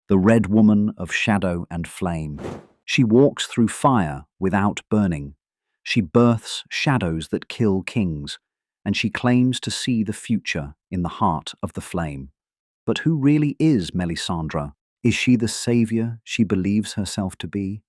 The Red Woman of Shadow and Flame. She walks through fire without burning. She births shadows that kill kings, and she claims to see the future in the heart of the flame. But who really is Melisandre? Is she the savior she believes herself to be,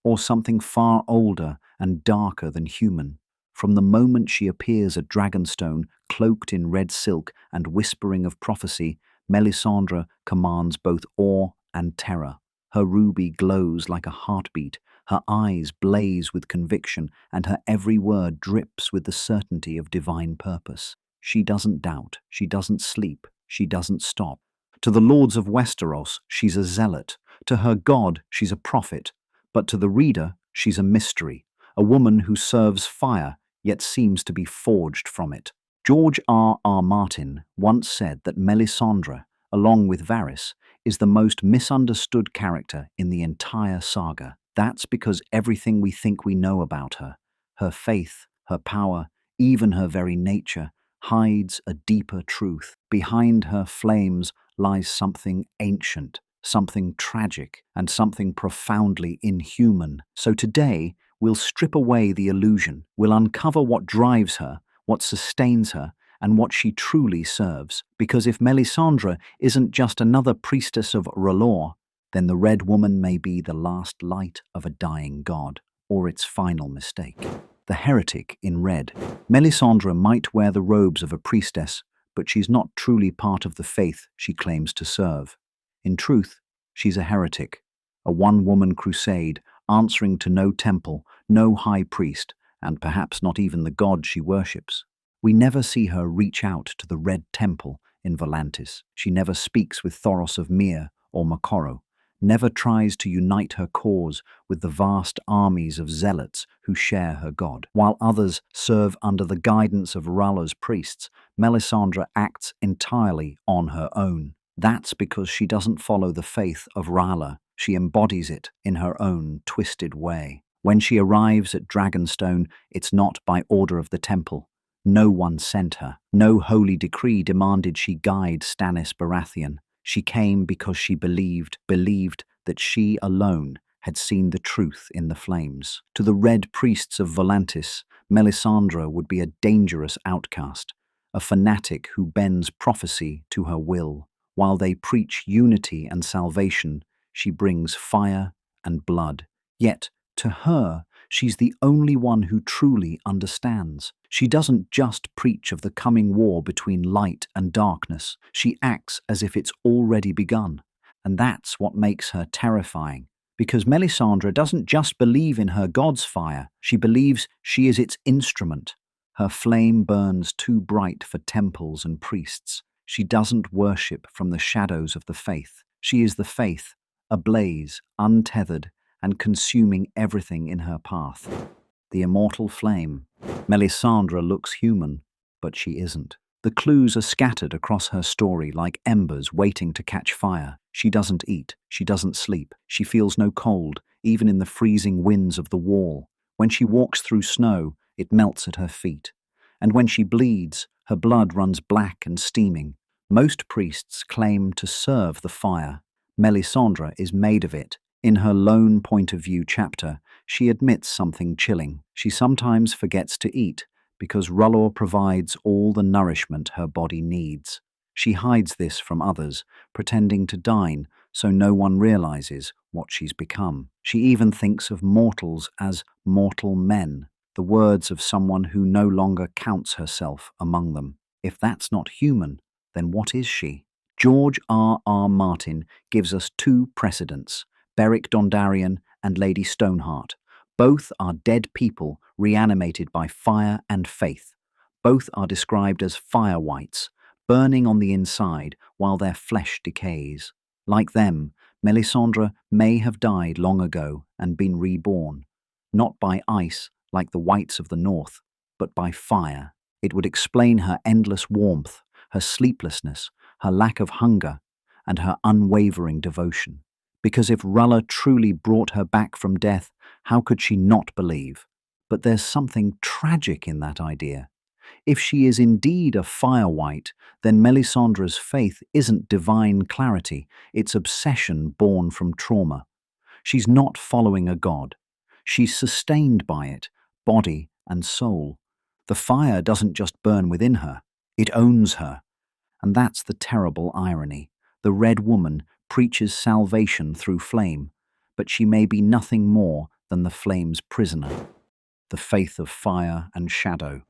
or something far older and darker than human? From the moment she appears at Dragonstone, cloaked in red silk and whispering of prophecy, Melisandre commands both awe and terror. Her ruby glows like a heartbeat, her eyes blaze with conviction, and her every word drips with the certainty of divine purpose. She doesn't doubt, she doesn't sleep, she doesn't stop. To the lords of Westeros, she's a zealot. To her god, she's a prophet. But to the reader, she's a mystery, a woman who serves fire, yet seems to be forged from it. George R. Martin once said that Melisandre, along with Varys, is the most misunderstood character in the entire saga. That's because everything we think we know about her, her faith, her power, even her very nature, hides a deeper truth. Behind her flames lies something ancient, something tragic, and something profoundly inhuman. So today, we'll strip away the illusion. We'll uncover what drives her, what sustains her, and what she truly serves. Because if Melisandre isn't just another priestess of R'hllor, then the Red Woman may be the last light of a dying god, or its final mistake. The heretic in red. Melisandre might wear the robes of a priestess, but she's not truly part of the faith she claims to serve. In truth, she's a heretic, a one-woman crusade, answering to no temple, no high priest, and perhaps not even the god she worships. We never see her reach out to the Red Temple in Volantis. She never speaks with Thoros of Myr or Moqorro, never tries to unite her cause with the vast armies of zealots who share her god. While others serve under the guidance of R'hllor's priests, Melisandre acts entirely on her own. That's because she doesn't follow the faith of R'hllor. She embodies it in her own twisted way. When she arrives at Dragonstone, it's not by order of the temple. No one sent her. No holy decree demanded she guide Stannis Baratheon. She came because she believed that she alone had seen the truth in the flames. To the red priests of Volantis, Melisandre would be a dangerous outcast, a fanatic who bends prophecy to her will. While they preach unity and salvation, she brings fire and blood. Yet, to her, she's the only one who truly understands. She doesn't just preach of the coming war between light and darkness. She acts as if it's already begun. And that's what makes her terrifying. Because Melisandre doesn't just believe in her god's fire, she believes she is its instrument. Her flame burns too bright for temples and priests. She doesn't worship from the shadows of the faith. She is the faith, ablaze, untethered, and consuming everything in her path. The immortal flame. Melisandre looks human, but she isn't. The clues are scattered across her story like embers waiting to catch fire. She doesn't eat, she doesn't sleep, she feels no cold, even in the freezing winds of the wall. When she walks through snow, it melts at her feet. And when she bleeds, her blood runs black and steaming. Most priests claim to serve the fire. Melisandre is made of it. In her lone point of view chapter, she admits something chilling. She sometimes forgets to eat because R'hllor provides all the nourishment her body needs. She hides this from others, pretending to dine so no one realizes what she's become. She even thinks of mortals as mortal men, the words of someone who no longer counts herself among them. If that's not human, then what is she? George R. Martin gives us two precedents: Beric Dondarrion and Lady Stoneheart. Both are dead people reanimated by fire and faith. Both are described as fire wights, burning on the inside while their flesh decays. Like them, Melisandre may have died long ago and been reborn, not by ice like the wights of the north, but by fire. It would explain her endless warmth, her sleeplessness, her lack of hunger, and her unwavering devotion. Because if R'hllor truly brought her back from death, how could she not believe? But there's something tragic in that idea. If she is indeed a fire white, then Melisandre's faith isn't divine clarity, it's obsession born from trauma. She's not following a god. She's sustained by it, body and soul. The fire doesn't just burn within her, it owns her. And that's the terrible irony. The Red Woman preaches salvation through flame, but she may be nothing more than the flame's prisoner. The faith of fire and shadow.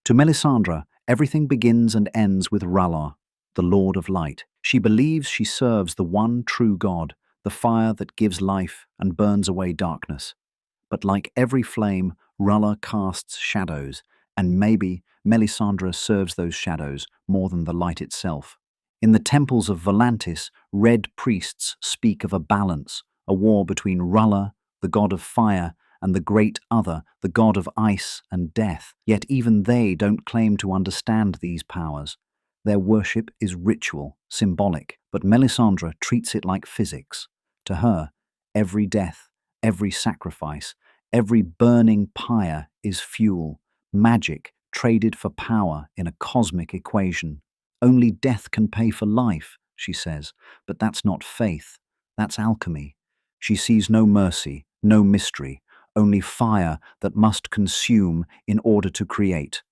To Melisandre, everything begins and ends with R'hllor, the Lord of Light. She believes she serves the one true God, the fire that gives life and burns away darkness. But like every flame, R'hllor casts shadows, and maybe Melisandre serves those shadows more than the light itself. In the temples of Volantis, red priests speak of a balance, a war between R'hllor, the god of fire, and the great other, the god of ice and death. Yet even they don't claim to understand these powers. Their worship is ritual, symbolic, but Melisandre treats it like physics. To her, every death, every sacrifice, every burning pyre is fuel, magic traded for power in a cosmic equation. Only death can pay for life, she says, but that's not faith, that's alchemy. She sees no mercy, no mystery, only fire that must consume in order to create.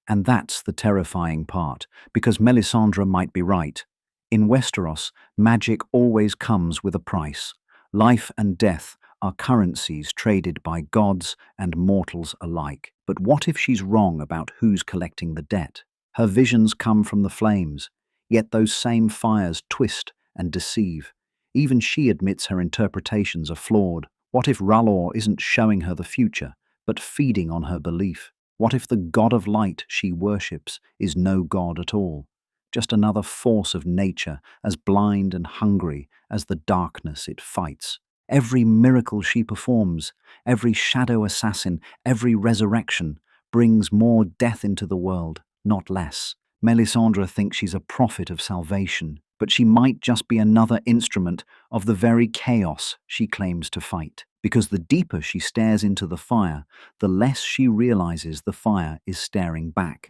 And that's the terrifying part, because Melisandre might be right. In Westeros, magic always comes with a price. Life and death are currencies traded by gods and mortals alike. But what if she's wrong about who's collecting the debt? Her visions come from the flames, yet those same fires twist and deceive. Even she admits her interpretations are flawed. What if R'hllor isn't showing her the future, but feeding on her belief? What if the god of light she worships is no god at all? Just another force of nature, as blind and hungry as the darkness it fights. Every miracle she performs, every shadow assassin, every resurrection, brings more death into the world, not less. Melisandre thinks she's a prophet of salvation, but she might just be another instrument of the very chaos she claims to fight. Because the deeper she stares into the fire, the less she realizes the fire is staring back.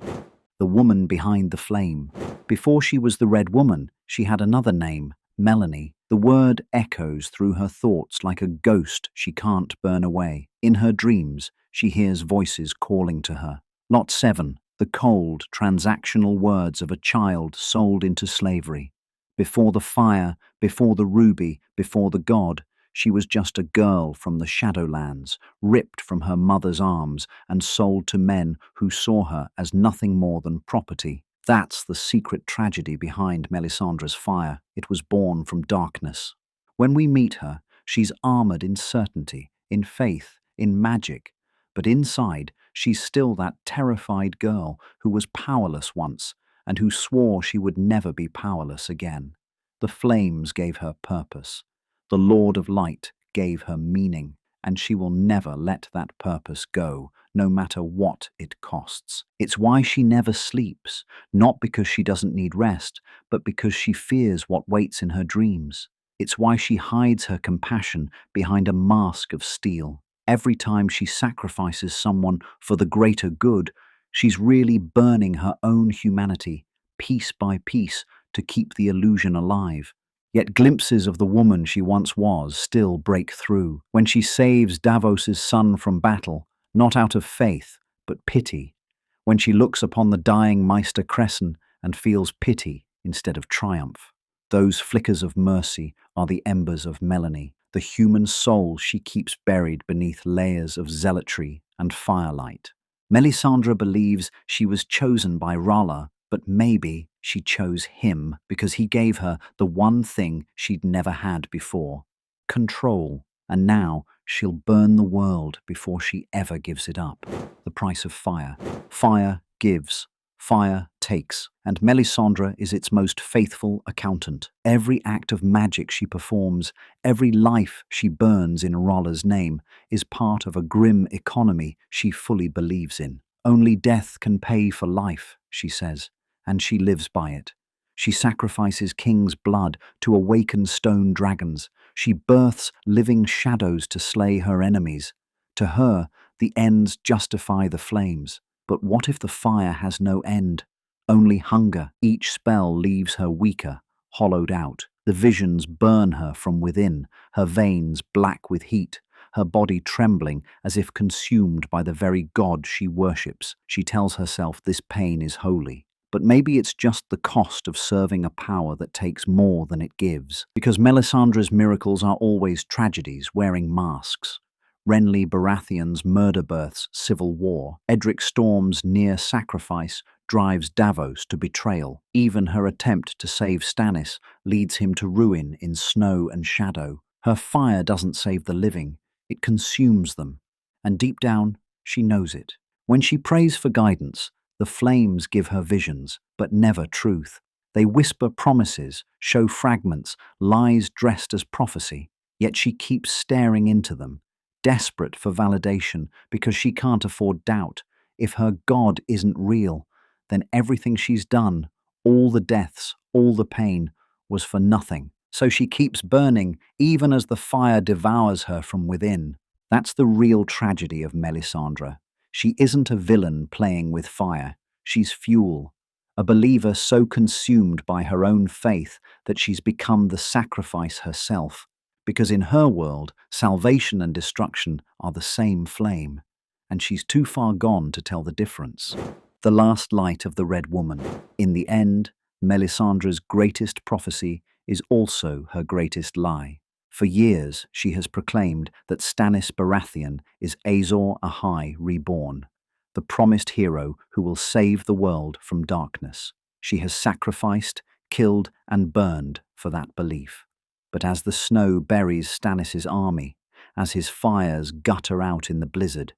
The woman behind the flame. Before she was the Red Woman, she had another name, Melanie. The word echoes through her thoughts like a ghost she can't burn away. In her dreams, she hears voices calling to her. Lot 7. The cold, transactional words of a child sold into slavery. Before the fire, before the ruby, before the god, she was just a girl from the Shadowlands, ripped from her mother's arms and sold to men who saw her as nothing more than property. That's the secret tragedy behind Melisandre's fire. It was born from darkness. When we meet her, she's armored in certainty, in faith, in magic. But inside, she's still that terrified girl who was powerless once and who swore she would never be powerless again. The flames gave her purpose. The Lord of Light gave her meaning, and she will never let that purpose go, no matter what it costs. It's why she never sleeps, not because she doesn't need rest, but because she fears what waits in her dreams. It's why she hides her compassion behind a mask of steel. Every time she sacrifices someone for the greater good, she's really burning her own humanity, piece by piece, to keep the illusion alive. Yet glimpses of the woman she once was still break through. When she saves Davos's son from battle, not out of faith, but pity. When she looks upon the dying Maester Cresson and feels pity instead of triumph. Those flickers of mercy are the embers of Melanie, the human soul she keeps buried beneath layers of zealotry and firelight. Melisandre believes she was chosen by R'hllor, but maybe she chose him because he gave her the one thing she'd never had before, control. And now she'll burn the world before she ever gives it up. The price of fire. Fire gives, fire takes, and Melisandre is its most faithful accountant. Every act of magic she performs, every life she burns in R'hllor's name, is part of a grim economy she fully believes in. Only death can pay for life, she says, and she lives by it. She sacrifices king's blood to awaken stone dragons. She births living shadows to slay her enemies. To her, the ends justify the flames. But what if the fire has no end? Only hunger. Each spell leaves her weaker, hollowed out. The visions burn her from within, her veins black with heat, her body trembling as if consumed by the very god she worships. She tells herself this pain is holy. But maybe it's just the cost of serving a power that takes more than it gives. Because Melisandre's miracles are always tragedies wearing masks. Renly Baratheon's murder births civil war. Edric Storm's near sacrifice drives Davos to betrayal. Even her attempt to save Stannis leads him to ruin in snow and shadow. Her fire doesn't save the living, it consumes them. And deep down, she knows it. When she prays for guidance, the flames give her visions, but never truth. They whisper promises, show fragments, lies dressed as prophecy. Yet she keeps staring into them, desperate for validation because she can't afford doubt. If her God isn't real, then everything she's done, all the deaths, all the pain, was for nothing. So she keeps burning, even as the fire devours her from within. That's the real tragedy of Melisandre. She isn't a villain playing with fire. She's fuel, a believer so consumed by her own faith that she's become the sacrifice herself. Because in her world, salvation and destruction are the same flame, and she's too far gone to tell the difference. The last light of the Red Woman. In the end, Melisandre's greatest prophecy is also her greatest lie. For years, she has proclaimed that Stannis Baratheon is Azor Ahai reborn, the promised hero who will save the world from darkness. She has sacrificed, killed, and burned for that belief. But as the snow buries Stannis' army, as his fires gutter out in the blizzard,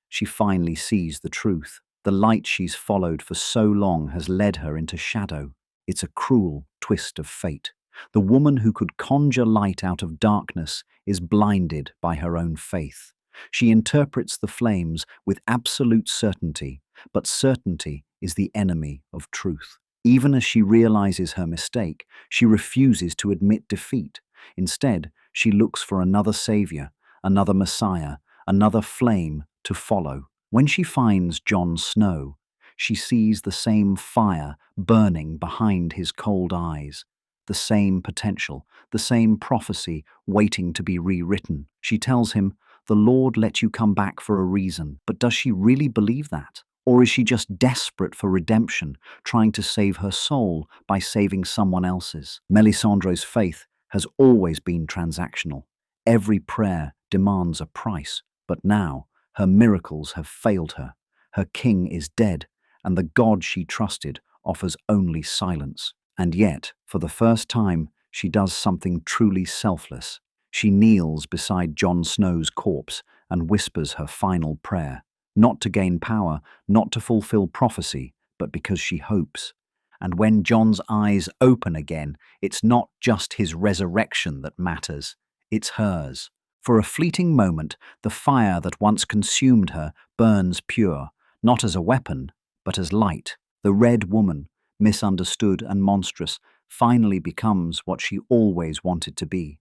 she finally sees the truth. The light she's followed for so long has led her into shadow. It's a cruel twist of fate. The woman who could conjure light out of darkness is blinded by her own faith. She interprets the flames with absolute certainty, but certainty is the enemy of truth. Even as she realizes her mistake, she refuses to admit defeat. Instead, she looks for another savior, another messiah, another flame to follow. When she finds Jon Snow, she sees the same fire burning behind his cold eyes. The same potential, the same prophecy waiting to be rewritten. She tells him, "The Lord let you come back for a reason." But does she really believe that? Or is she just desperate for redemption, trying to save her soul by saving someone else's? Melisandre's faith has always been transactional. Every prayer demands a price, but now her miracles have failed her. Her king is dead, and the God she trusted offers only silence. And yet, for the first time, she does something truly selfless. She kneels beside Jon Snow's corpse and whispers her final prayer, not to gain power, not to fulfill prophecy, but because she hopes. And when Jon's eyes open again, it's not just his resurrection that matters, it's hers. For a fleeting moment, the fire that once consumed her burns pure, not as a weapon, but as light. The Red Woman, misunderstood and monstrous, finally becomes what she always wanted to be,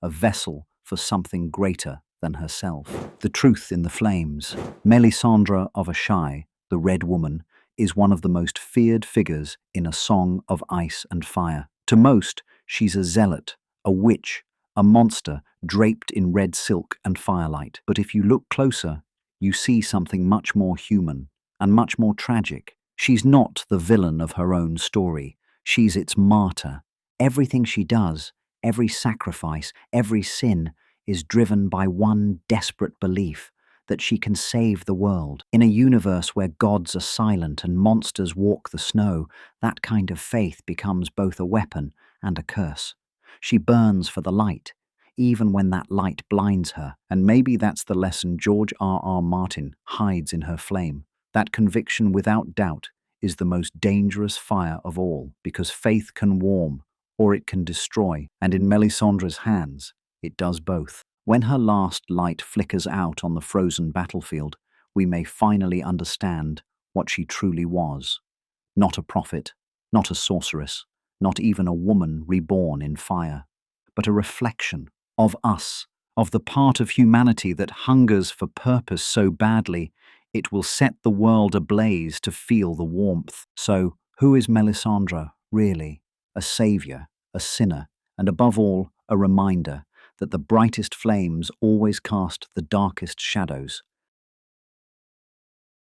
a vessel for something greater than herself. The truth in the flames. Melisandre of Ashai, the Red Woman, is one of the most feared figures in a song of ice and fire. To most, she's a zealot, a witch, a monster draped in red silk and firelight. But if you look closer, you see something much more human and much more tragic. She's not the villain of her own story. She's its martyr. Everything she does, every sacrifice, every sin, is driven by one desperate belief that she can save the world. In a universe where gods are silent and monsters walk the snow, that kind of faith becomes both a weapon and a curse. She burns for the light, even when that light blinds her. And maybe that's the lesson George R.R. Martin hides in her flame. That conviction without doubt is the most dangerous fire of all, because faith can warm or it can destroy, and in Melisandre's hands, it does both. When her last light flickers out on the frozen battlefield, we may finally understand what she truly was. Not a prophet, not a sorceress, not even a woman reborn in fire, but a reflection of us, of the part of humanity that hungers for purpose so badly, It will set the world ablaze to feel the warmth. So, who is Melisandre, really? A savior, a sinner, and above all, a reminder that the brightest flames always cast the darkest shadows.